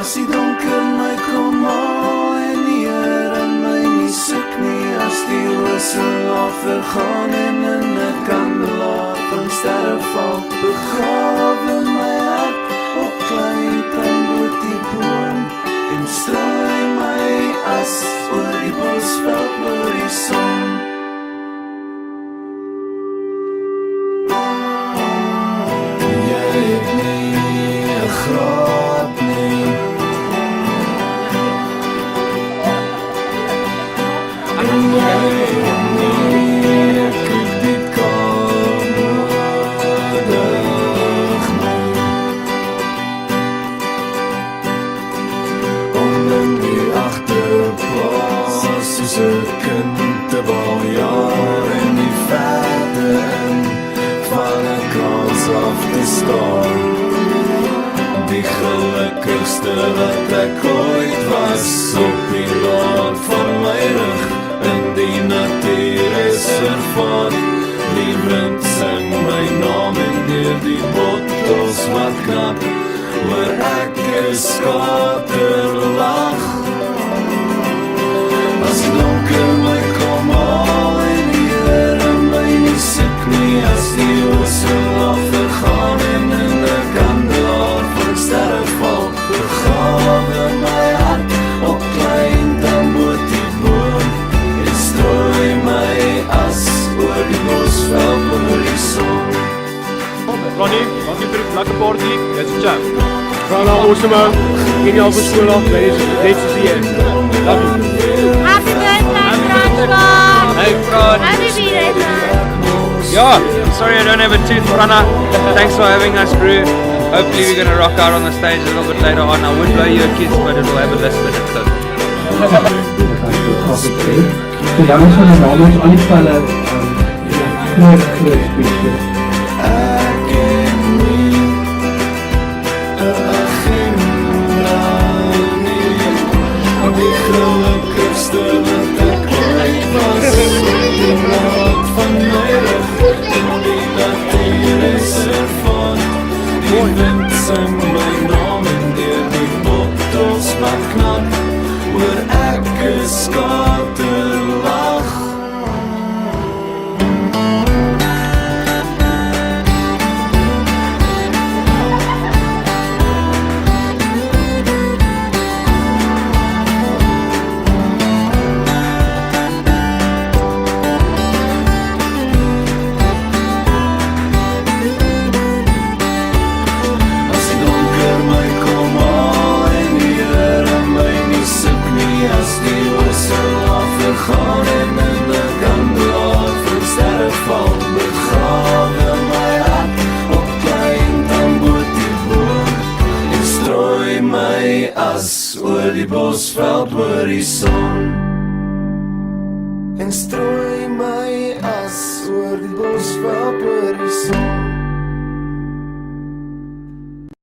As die donker my kom haal en die Here my nie soek nie, as die wissel afgegaan en in 'n kandelaar van sterre val, begrawe my hart op klein tuinboot die boom en strooi my as oor die bosveld oor die son. Jy het nie 'n graf nie, en jy het nie 'n kredietkaart nodig nie, om in die agterplaas soos 'n kind te bal jaar in die verte in van 'n kans af te staan. Die gelukkigste wat ek ooit was op die laat van my rug in die natuurreservaat. Die wind sing my naam en deur die bottels wat knap, oor ek is skaterlag. As die donker my kom haal en die Here my nie soek nie, as die wissel afgegaan en in 'n kandelaar van sterre val, begrawe my hart op klein tuinboot die boom en strooi my as oor die bosveld oor die son. Ronnie, dankie vir die lekker party. Let's chat. Rana, awesome man. Geniaal vir skool af, net soos die is. Love you. Happy birthday, Francois! Hey, Fran. Happy birthday, man! Yeah, sorry I don't have a tooth, Rana. Thanks for having us, bro. Hopefully we're going to rock out on the stage a little bit later on. I would blow your kids, but it'll have a list in it. So dan is van die namens al die pelle groot speeches. Ek het nie 'n agenda nie, die gelukkigste wat ek ooit was op die laat van my rug in die natuurreservaat. Die wind sing my naam en deur die bottels wat knap, oor ek is skaterlag. As die donker my kom haal en die Here my nie soek nie, as die wissel afgegaan en in 'n kandelaar van sterre val, begrawe my hart op klein tuinboot die boom en strooi my as oor die bosveld oor die son. En strooi my as oor die bosveld oor die son.